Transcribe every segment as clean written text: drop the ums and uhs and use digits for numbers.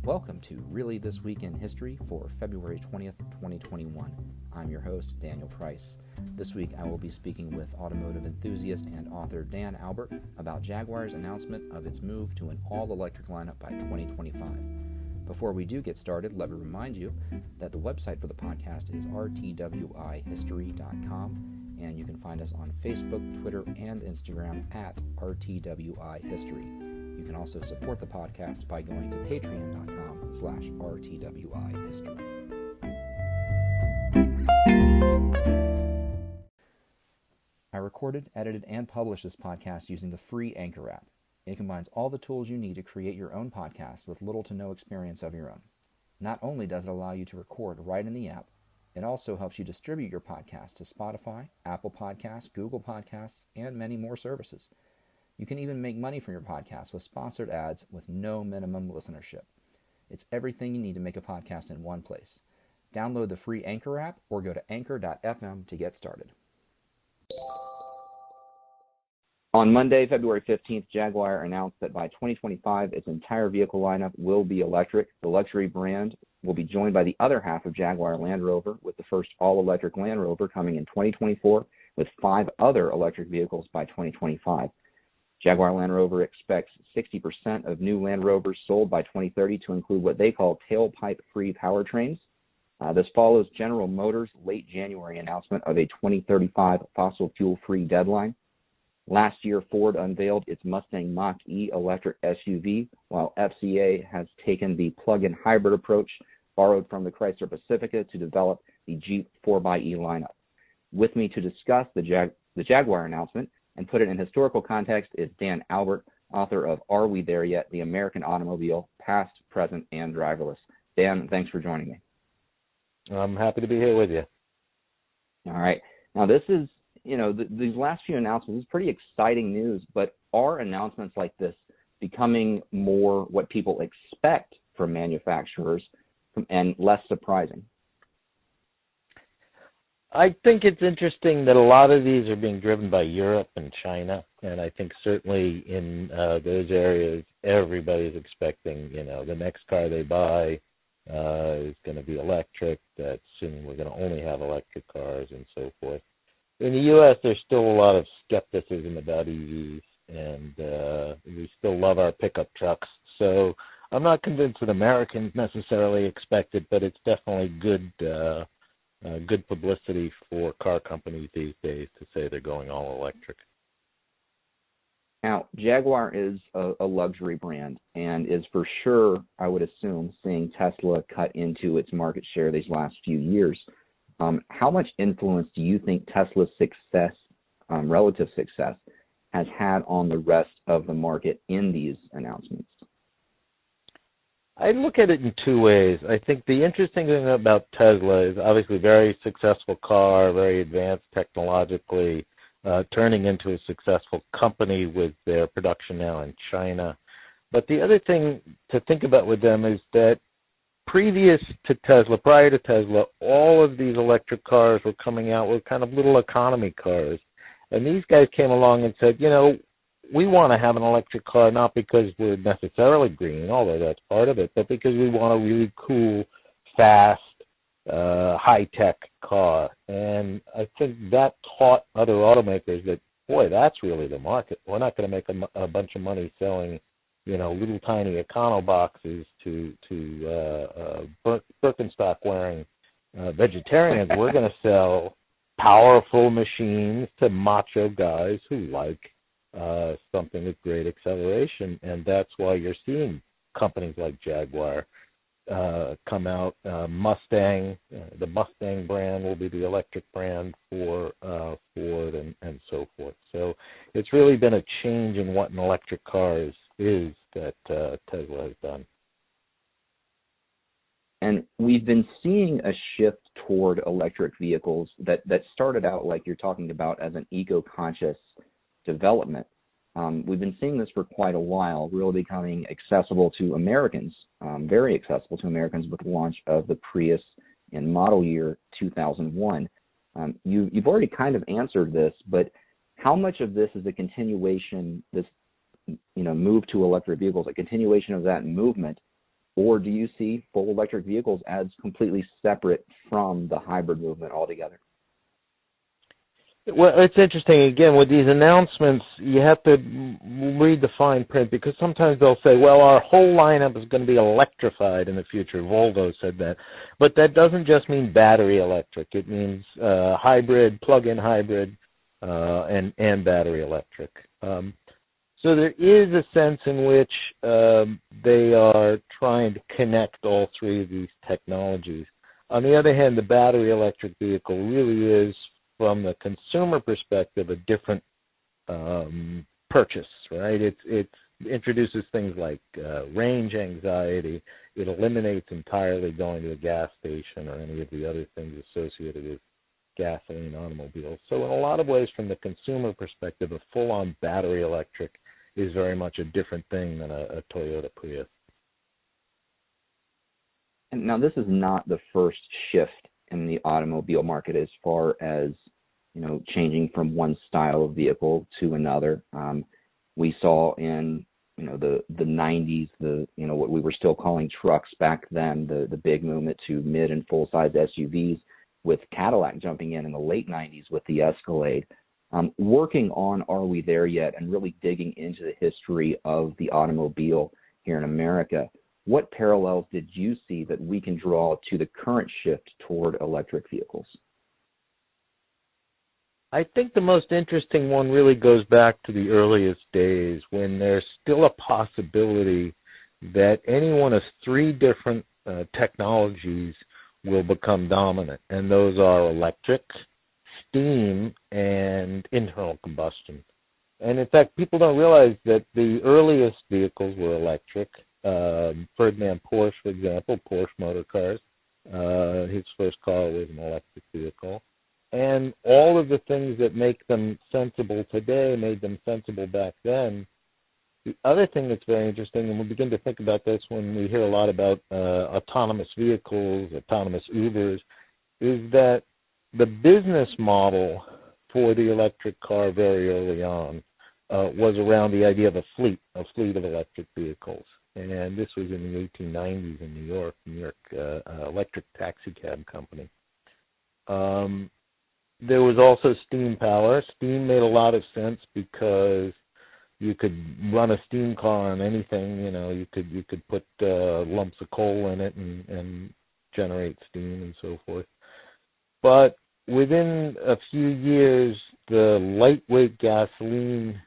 Welcome to Really This Week in History for February 20th, 2021. I'm your host, Daniel Price. This week I will be speaking with automotive enthusiast and author Dan Albert about Jaguar's announcement of its move to an all-electric lineup by 2025. Before we do get started, let me remind you that the website for the podcast is RTWIHistory.com, and you can find us on Facebook, Twitter, and Instagram at RTWI History. You can also support the podcast by going to patreon.com/RTWI History. I recorded, edited, and published this podcast using the free Anchor app. It combines all the tools you need to create your own podcast with little to no experience of your own. Not only does it allow you to record right in the app, it also helps you distribute your podcast to Spotify, Apple Podcasts, Google Podcasts, and many more services. You can even make money from your podcast with sponsored ads with no minimum listenership. It's everything you need to make a podcast in one place. Download the free Anchor app or go to anchor.fm to get started. On Monday, February 15th, Jaguar announced that by 2025, its entire vehicle lineup will be electric. The luxury brand will be joined by the other half of Jaguar Land Rover, with the first all-electric Land Rover coming in 2024, with 5 other electric vehicles by 2025. Jaguar Land Rover expects 60% of new Land Rovers sold by 2030 to include what they call tailpipe-free powertrains. This follows General Motors' late January announcement of a 2035 fossil fuel-free deadline. Last year, Ford unveiled its Mustang Mach-E electric SUV, while FCA has taken the plug-in hybrid approach borrowed from the Chrysler Pacifica to develop the Jeep 4xe lineup. With me to discuss the Jaguar announcement and put it in historical context is Dan Albert, author of Are We There Yet? The American Automobile, Past, Present, and Driverless. Dan, thanks for joining me. I'm happy to be here with you. All right. Now, this is, these last few announcements is pretty exciting news, but are announcements like this becoming more what people expect from manufacturers and less surprising? I think it's interesting that a lot of these are being driven by Europe and China, and I think certainly in those areas, everybody's expecting, the next car they buy is going to be electric. That's assuming we're going to only have electric cars and so forth. In the U.S., there's still a lot of skepticism about EVs, and we still love our pickup trucks. So I'm not convinced that Americans necessarily expect it, but it's definitely good publicity for car companies these days to say they're going all electric. Now, Jaguar is a luxury brand and is for sure, I would assume, seeing Tesla cut into its market share these last few years. How much influence do you think Tesla's success, relative success, has had on the rest of the market in these announcements? I look at it in two ways. I think the interesting thing about Tesla is obviously very successful car, very advanced technologically, turning into a successful company with their production now in China. But the other thing to think about with them is that prior to Tesla, all of these electric cars were coming out with kind of little economy cars. And these guys came along and said, we want to have an electric car not because we're necessarily green, although that's part of it, but because we want a really cool, fast, high-tech car. And I think that taught other automakers that, boy, that's really the market. We're not going to make a bunch of money selling, little tiny econo boxes to Birkenstock-wearing vegetarians. We're going to sell powerful machines to macho guys who like something with great acceleration, and that's why you're seeing companies like Jaguar come out. Mustang, the Mustang brand will be the electric brand for Ford and so forth. So it's really been a change in what an electric car is that Tesla has done. And we've been seeing a shift toward electric vehicles that started out, like you're talking about, as an eco-conscious development. We've been seeing this for quite a while, really becoming accessible to Americans, very accessible to Americans with the launch of the Prius in model year 2001. You've already kind of answered this, but how much of this is a continuation, this move to electric vehicles, a continuation of that movement, or do you see full electric vehicles as completely separate from the hybrid movement altogether? Well, it's interesting. Again, with these announcements, you have to read the fine print, because sometimes they'll say, well, our whole lineup is going to be electrified in the future. Volvo said that. But that doesn't just mean battery electric. It means hybrid, plug-in hybrid, and battery electric. So there is a sense in which they are trying to connect all three of these technologies. On the other hand, the battery electric vehicle really is, from the consumer perspective, a different purchase, right? It introduces things like range anxiety. It eliminates entirely going to a gas station or any of the other things associated with gasoline automobiles. So in a lot of ways, from the consumer perspective, a full-on battery electric is very much a different thing than a Toyota Prius. And now, this is not the first shift in the automobile market as far as, changing from one style of vehicle to another. We saw in, the 90s, what we were still calling trucks back then, the big movement to mid and full-size SUVs, with Cadillac jumping in the late 90s with the Escalade. Working on Are We There Yet? And really digging into the history of the automobile here in America, what parallels did you see that we can draw to the current shift toward electric vehicles? I think the most interesting one really goes back to the earliest days, when there's still a possibility that any one of three different technologies will become dominant, and those are electric, steam, and internal combustion. And in fact, people don't realize that the earliest vehicles were electric. Ferdinand Porsche, for example, Porsche Motor Cars, his first car was an electric vehicle. And all of the things that make them sensible today made them sensible back then. The other thing that's very interesting, and we begin to think about this when we hear a lot about autonomous vehicles, autonomous Ubers, is that the business model for the electric car very early on was around the idea of a fleet of electric vehicles. And this was in the 1890s in New York electric taxi cab company. There was also steam power. Steam made a lot of sense because you could run a steam car on anything. You could put lumps of coal in it and generate steam and so forth. But within a few years, the lightweight gasoline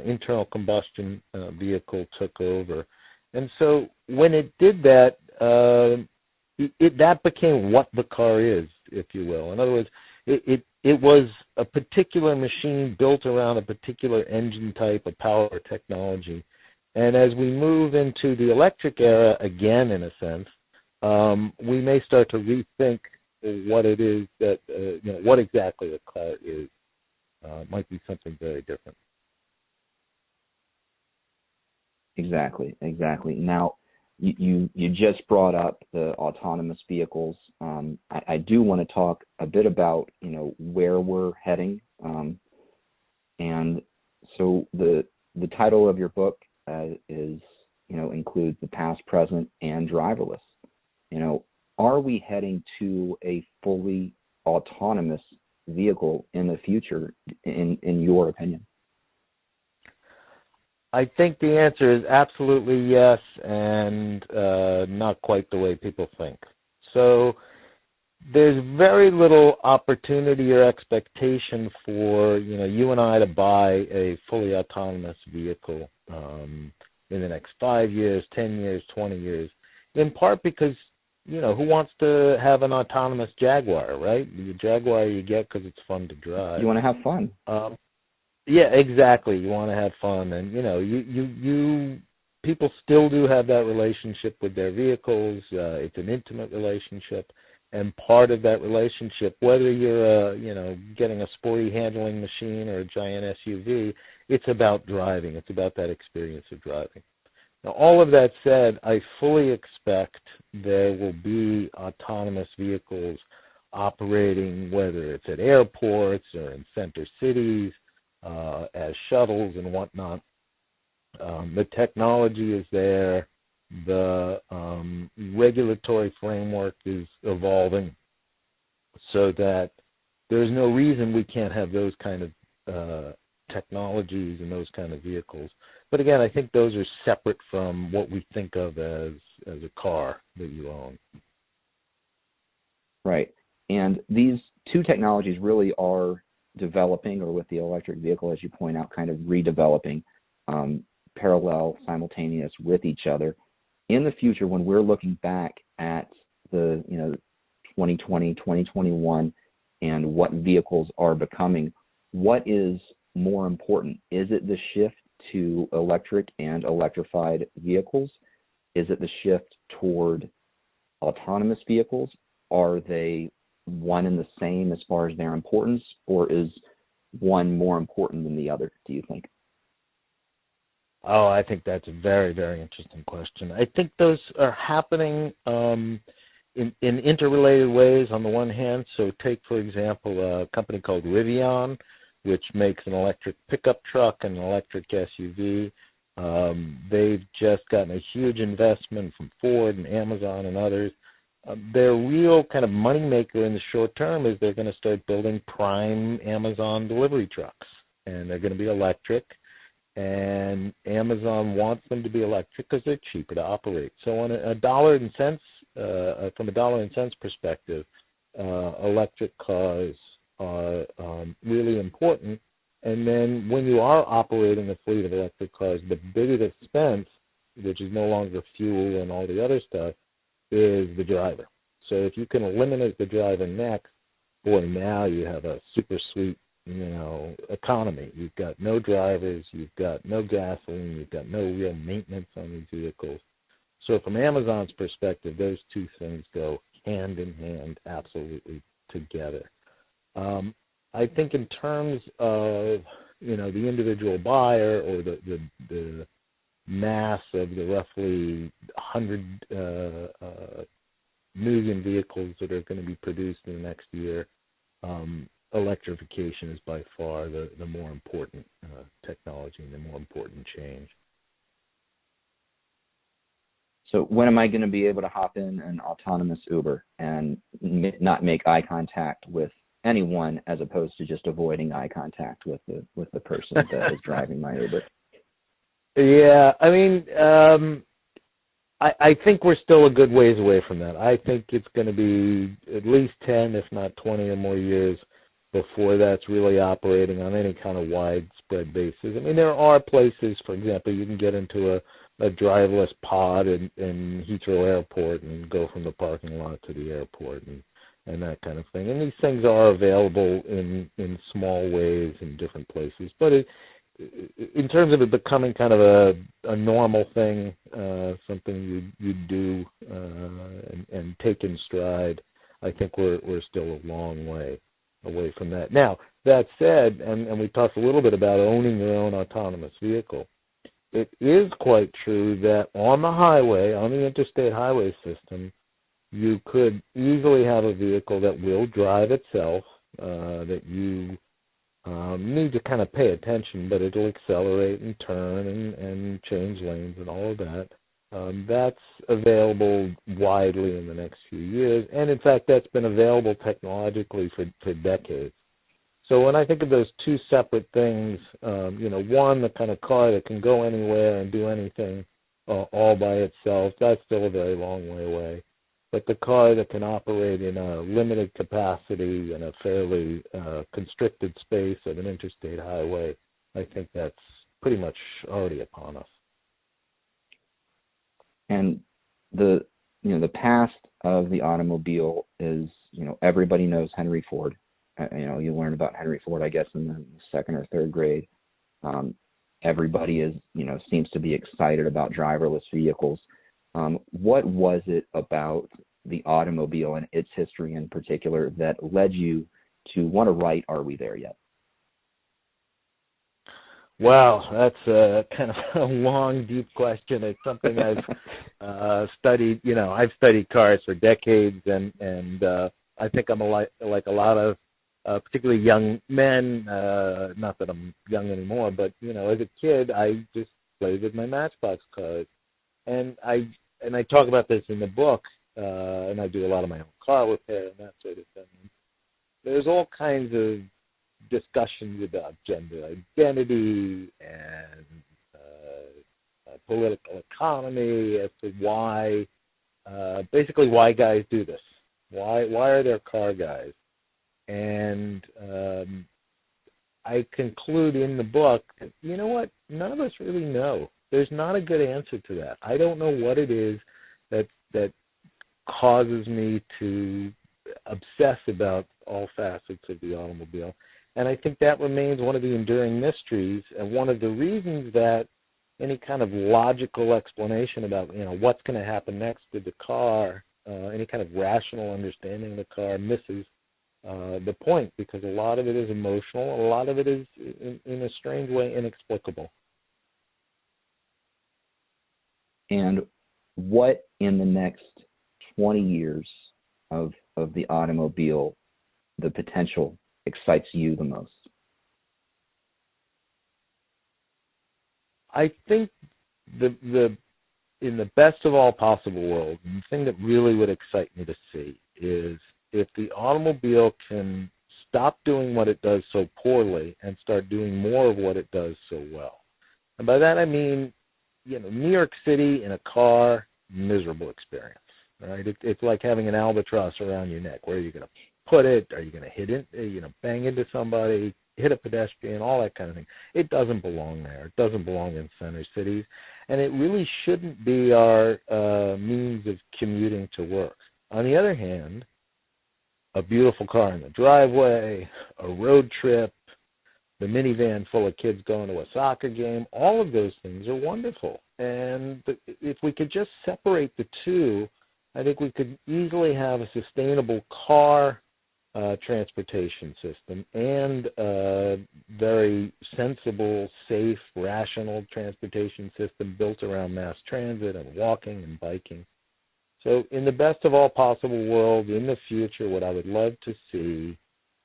internal combustion vehicle took over. And so when it did that, that became what the car is, if you will. In other words, it was a particular machine built around a particular engine type, a power technology. And as we move into the electric era again, in a sense, we may start to rethink what it is that, what exactly a car is. Might be something very different. Exactly. Now, you just brought up the autonomous vehicles. I do want to talk a bit about where we're heading, and so the title of your book is includes the past, present, and driverless. Are we heading to a fully autonomous vehicle in the future, in your opinion? I think the answer is absolutely yes, and not quite the way people think. So there's very little opportunity or expectation for you and I to buy a fully autonomous vehicle in the next 5 years, 10 years, 20 years, in part because who wants to have an autonomous Jaguar, right? The Jaguar you get because it's fun to drive. You want to have fun. Yeah, exactly. You want to have fun, and you people still do have that relationship with their vehicles. It's an intimate relationship, and part of that relationship, whether you're getting a sporty handling machine or a giant SUV, it's about driving. It's about that experience of driving. Now, all of that said, I fully expect there will be autonomous vehicles operating, whether it's at airports or in center cities, as shuttles and whatnot. The technology is there. the regulatory framework is evolving so that there's no reason we can't have those kind of technologies and those kind of vehicles. But again, I think those are separate from what we think of as a car that you own. Right. And these two technologies really are developing, or with the electric vehicle, as you point out, kind of redeveloping, parallel, simultaneous with each other. In the future, when we're looking back at the 2020, 2021, and what vehicles are becoming, what is more important? Is it the shift to electric and electrified vehicles? Is it the shift toward autonomous vehicles? Are they one and the same as far as their importance, or is one more important than the other, do you think? Oh, I think that's a very, very interesting question. I think those are happening in interrelated ways on the one hand. So take, for example, a company called Rivian, which makes an electric pickup truck and an electric SUV. They've just gotten a huge investment from Ford and Amazon and others. Their real kind of moneymaker in the short term is they're going to start building prime Amazon delivery trucks, and they're going to be electric. And Amazon wants them to be electric because they're cheaper to operate. So on a dollar and cents, from a dollar and cents perspective, electric cars are really important. And then when you are operating a fleet of electric cars, the bigger expense, which is no longer fuel and all the other stuff, is the driver. So if you can eliminate the driver next, boy, now you have a super sweet, economy. You've got no drivers, you've got no gasoline, you've got no real maintenance on these vehicles. So from Amazon's perspective, those two things go hand in hand, absolutely together. I think in terms of, the individual buyer or the mass of the roughly 100 million vehicles that are going to be produced in the next year, electrification is by far the more important technology and the more important change. So when am I going to be able to hop in an autonomous Uber and not make eye contact with anyone, as opposed to just avoiding eye contact with the person that is driving my Uber? Yeah, I mean, I think we're still a good ways away from that. I think it's going to be at least 10, if not 20 or more years before that's really operating on any kind of widespread basis. I mean, there are places, for example, you can get into a driverless pod in Heathrow Airport and go from the parking lot to the airport and that kind of thing. And these things are available in small ways in different places. But in terms of it becoming kind of a normal thing, something you do and take in stride, I think we're still a long way away from that. Now, that said, and we talked a little bit about owning your own autonomous vehicle, it is quite true that on the highway, on the interstate highway system, you could easily have a vehicle that will drive itself, that you need to kind of pay attention, but it'll accelerate and turn and change lanes and all of that. That's available widely in the next few years, and in fact, that's been available technologically for decades. So when I think of those two separate things, one, the kind of car that can go anywhere and do anything all by itself, that's still a very long way away. But the car that can operate in a limited capacity in a fairly constricted space of an interstate highway, I think that's pretty much already upon us. And the past of the automobile is, everybody knows Henry Ford. You learn about Henry Ford, I guess, in the second or third grade. Everybody is, seems to be excited about driverless vehicles. What was it about the automobile and its history in particular that led you to want to write Are We There Yet? Wow, that's kind of a long, deep question. It's something I've studied. I've studied cars for decades, and I think I'm like a lot of particularly young men. Not that I'm young anymore, but as a kid, I just played with my Matchbox cars. and I talk about this in the book, and I do a lot of my own car repair and that sort of thing. There's all kinds of discussions about gender identity and political economy as to why, basically why guys do this. Why are there car guys? And I conclude in the book, you know what? None of us really know. There's not a good answer to that. I don't know what it is that causes me to obsess about all facets of the automobile. And I think that remains one of the enduring mysteries, and one of the reasons that any kind of logical explanation about, what's going to happen next with the car, any kind of rational understanding of the car misses the point, because a lot of it is emotional, a lot of it is, in a strange way, inexplicable. And what in the next 20 years of the automobile, the potential, excites you the most? I think in the best of all possible worlds, the thing that really would excite me to see is if the automobile can stop doing what it does so poorly and start doing more of what it does so well. And by that I mean, New York City in a car, miserable experience, right? It's like having an albatross around your neck. Where are you going to put it? Are you going to hit it? Bang into somebody, hit a pedestrian, all that kind of thing. It doesn't belong there. It doesn't belong in center cities. And it really shouldn't be our means of commuting to work. On the other hand, a beautiful car in the driveway, a road trip, the minivan full of kids going to a soccer game, all of those things are wonderful. And if we could just separate the two, I think we could easily have a sustainable car transportation system and a very sensible, safe, rational transportation system built around mass transit and walking and biking. So in the best of all possible worlds, in the future, what I would love to see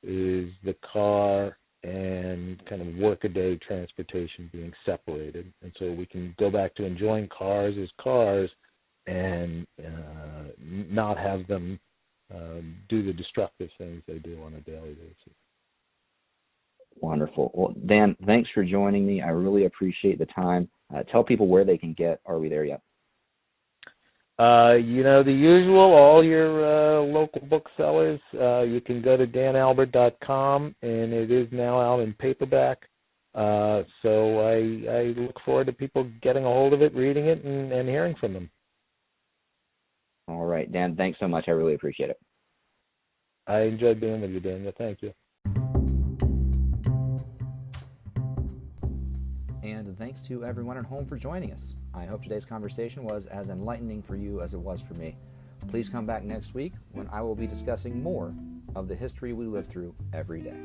is the car and kind of workaday transportation being separated. And so we can go back to enjoying cars as cars and not have them do the destructive things they do on a daily basis. Wonderful. Well, Dan, thanks for joining me. I really appreciate the time. Tell people where they can get Are We There Yet? The usual, all your local booksellers. You can go to danalbert.com, and it is now out in paperback. So I look forward to people getting a hold of it, reading it, and hearing from them. All right, Dan, thanks so much. I really appreciate it. I enjoyed being with you, Daniel. Thank you. And thanks to everyone at home for joining us. I hope today's conversation was as enlightening for you as it was for me. Please come back next week when I will be discussing more of the history we live through every day.